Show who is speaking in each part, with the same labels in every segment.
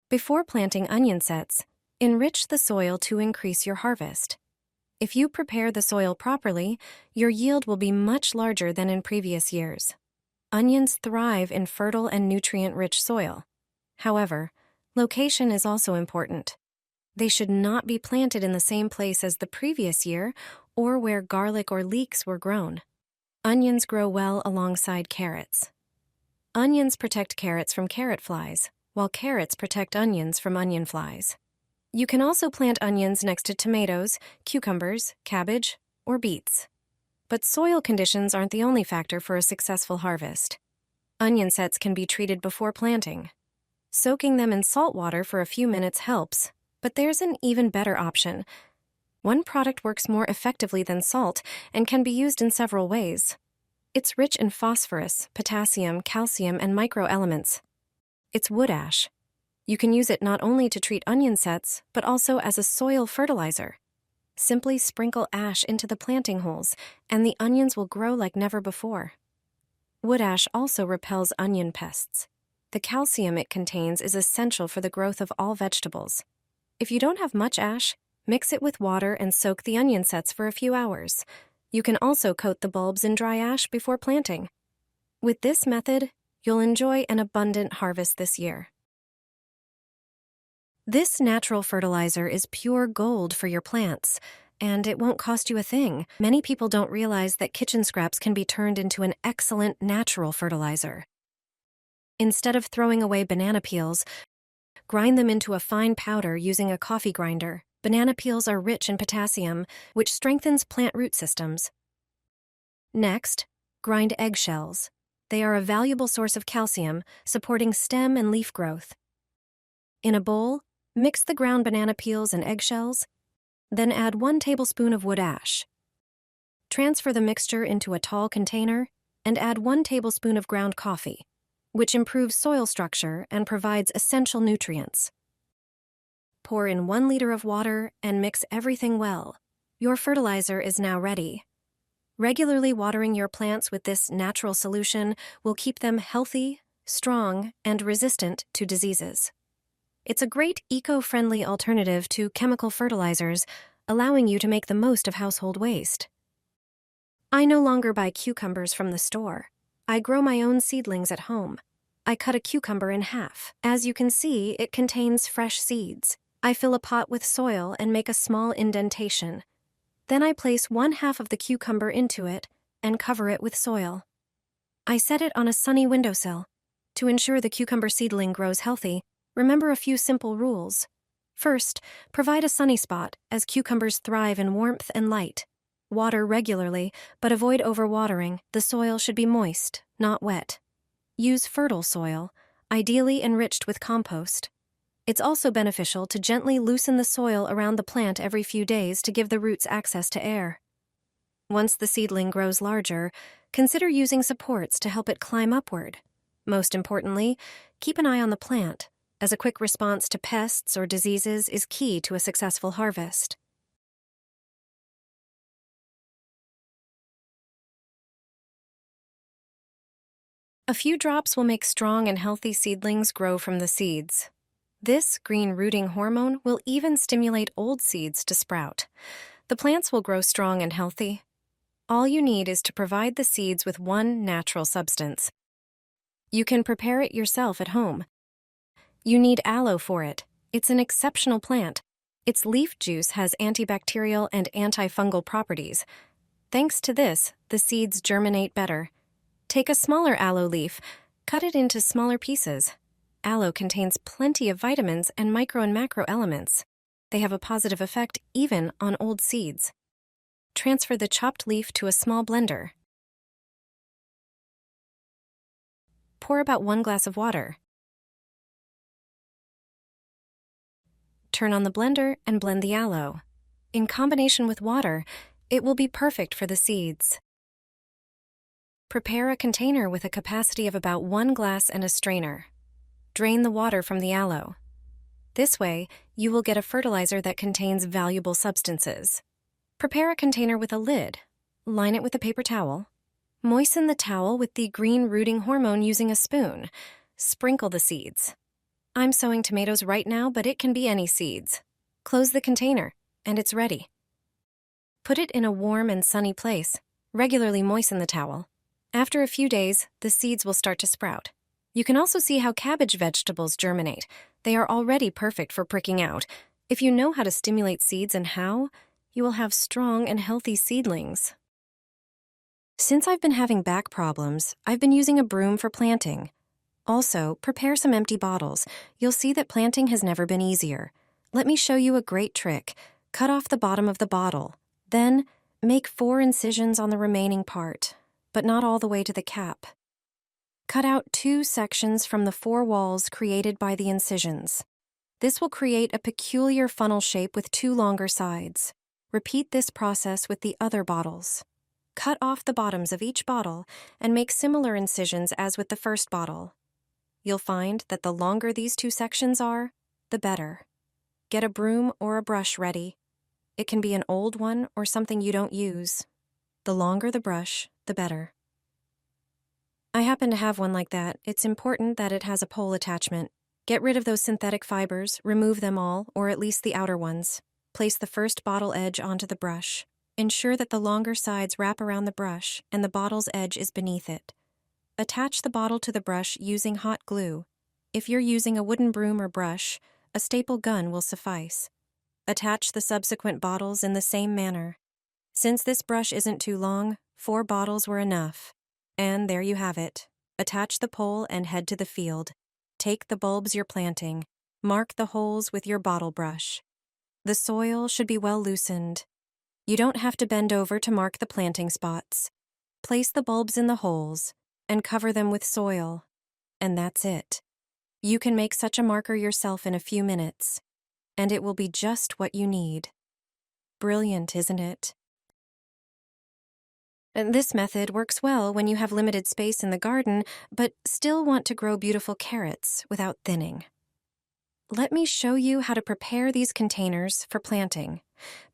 Speaker 1: Before planting onion sets, enrich the soil to increase your harvest. If you prepare the soil properly, your yield will be much larger than in previous years. Onions thrive in fertile and nutrient-rich soil. However, location is also important. They should not be planted in the same place as the previous year or where garlic or leeks were grown. Onions grow well alongside carrots. Onions protect carrots from carrot flies, while carrots protect onions from onion flies. You can also plant onions next to tomatoes, cucumbers, cabbage, or beets. But soil conditions aren't the only factor for a successful harvest. Onion sets can be treated before planting. Soaking them in salt water for a few minutes helps, but there's an even better option. One product works more effectively than salt and can be used in several ways. It's rich in phosphorus, potassium, calcium, and microelements. It's wood ash. You can use it not only to treat onion sets, but also as a soil fertilizer. Simply sprinkle ash into the planting holes, and the onions will grow like never before. Wood ash also repels onion pests. The calcium it contains is essential for the growth of all vegetables. If you don't have much ash, mix it with water and soak the onion sets for a few hours. You can also coat the bulbs in dry ash before planting. With this method, you'll enjoy an abundant harvest this year. This natural fertilizer is pure gold for your plants, and it won't cost you a thing. Many people don't realize that kitchen scraps can be turned into an excellent natural fertilizer. Instead of throwing away banana peels, grind them into a fine powder using a coffee grinder. Banana peels are rich in potassium, which strengthens plant root systems. Next, grind eggshells. They are a valuable source of calcium, supporting stem and leaf growth. In a bowl, mix the ground banana peels and eggshells, then add 1 tablespoon of wood ash. Transfer the mixture into a tall container and add 1 tablespoon of ground coffee, which improves soil structure and provides essential nutrients. Pour in 1 liter of water and mix everything well. Your fertilizer is now ready. Regularly watering your plants with this natural solution will keep them healthy, strong, and resistant to diseases. It's a great eco-friendly alternative to chemical fertilizers, allowing you to make the most of household waste. I no longer buy cucumbers from the store. I grow my own seedlings at home. I cut a cucumber in half. As you can see, it contains fresh seeds. I fill a pot with soil and make a small indentation. Then I place 1/2 of the cucumber into it and cover it with soil. I set it on a sunny windowsill. To ensure the cucumber seedling grows healthy, remember a few simple rules. First, provide a sunny spot, as cucumbers thrive in warmth and light. Water regularly, but avoid overwatering. The soil should be moist, not wet. Use fertile soil, ideally enriched with compost. It's also beneficial to gently loosen the soil around the plant every few days to give the roots access to air. Once the seedling grows larger, consider using supports to help it climb upward. Most importantly, keep an eye on the plant, as a quick response to pests or diseases is key to a successful harvest. A few drops will make strong and healthy seedlings grow from the seeds. This green rooting hormone will even stimulate old seeds to sprout. The plants will grow strong and healthy. All you need is to provide the seeds with one natural substance. You can prepare it yourself at home. You need aloe for it. It's an exceptional plant. Its leaf juice has antibacterial and antifungal properties. Thanks to this, the seeds germinate better. Take a smaller aloe leaf, cut it into smaller pieces. Aloe contains plenty of vitamins and micro and macro elements. They have a positive effect even on old seeds. Transfer the chopped leaf to a small blender. Pour about 1 glass of water. Turn on the blender and blend the aloe. In combination with water, it will be perfect for the seeds. Prepare a container with a capacity of about 1 glass and a strainer. Drain the water from the aloe. This way, you will get a fertilizer that contains valuable substances. Prepare a container with a lid. Line it with a paper towel. Moisten the towel with the green rooting hormone using a spoon. Sprinkle the seeds. I'm sowing tomatoes right now, but it can be any seeds. Close the container, and it's ready. Put it in a warm and sunny place. Regularly moisten the towel. After a few days, the seeds will start to sprout. You can also see how cabbage vegetables germinate. They are already perfect for pricking out. If you know how to stimulate seeds and how, you will have strong and healthy seedlings. Since I've been having back problems, I've been using a broom for planting. Also, prepare some empty bottles. You'll see that planting has never been easier. Let me show you a great trick. Cut off the bottom of the bottle. Then, make 4 incisions on the remaining part, but not all the way to the cap. Cut out 2 sections from the 4 walls created by the incisions. This will create a peculiar funnel shape with 2 longer sides. Repeat this process with the other bottles. Cut off the bottoms of each bottle and make similar incisions as with the first bottle. You'll find that the longer these 2 sections are, the better. Get a broom or a brush ready. It can be an old one or something you don't use. The longer the brush, the better. I happen to have one like that. It's important that it has a pole attachment. Get rid of those synthetic fibers, remove them all, or at least the outer ones. Place the first bottle edge onto the brush. Ensure that the longer sides wrap around the brush and the bottle's edge is beneath it. Attach the bottle to the brush using hot glue. If you're using a wooden broom or brush, a staple gun will suffice. Attach the subsequent bottles in the same manner. Since this brush isn't too long, 4 bottles were enough. And there you have it. Attach the pole and head to the field. Take the bulbs you're planting. Mark the holes with your bottle brush. The soil should be well loosened. You don't have to bend over to mark the planting spots. Place the bulbs in the holes and cover them with soil. And that's it. You can make such a marker yourself in a few minutes, and it will be just what you need. Brilliant, isn't it? And this method works well when you have limited space in the garden, but still want to grow beautiful carrots without thinning. Let me show you how to prepare these containers for planting.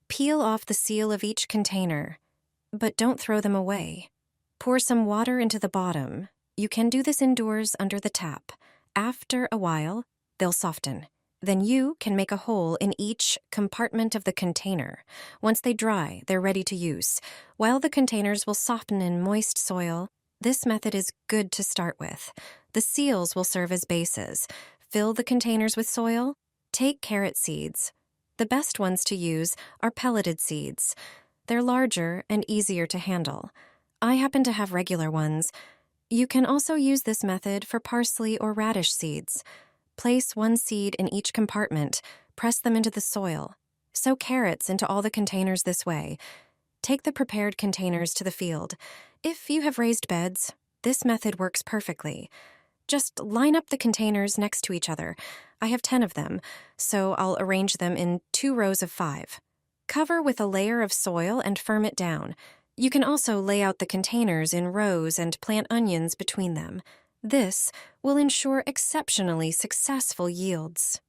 Speaker 1: Peel off the seal of each container, but don't throw them away. Pour some water into the bottom. You can do this indoors under the tap. After a while, they'll soften. Then you can make a hole in each compartment of the container. Once they dry, they're ready to use. While the containers will soften in moist soil, this method is good to start with. The seals will serve as bases. Fill the containers with soil. Take carrot seeds. The best ones to use are pelleted seeds. They're larger and easier to handle. I happen to have regular ones. You can also use this method for parsley or radish seeds. Place 1 seed in each compartment. Press them into the soil. Sow carrots into all the containers this way. Take the prepared containers to the field. If you have raised beds, this method works perfectly. Just line up the containers next to each other. I have 10 of them, so I'll arrange them in 2 rows of 5. Cover with a layer of soil and firm it down. You can also lay out the containers in rows and plant onions between them. This will ensure exceptionally successful yields.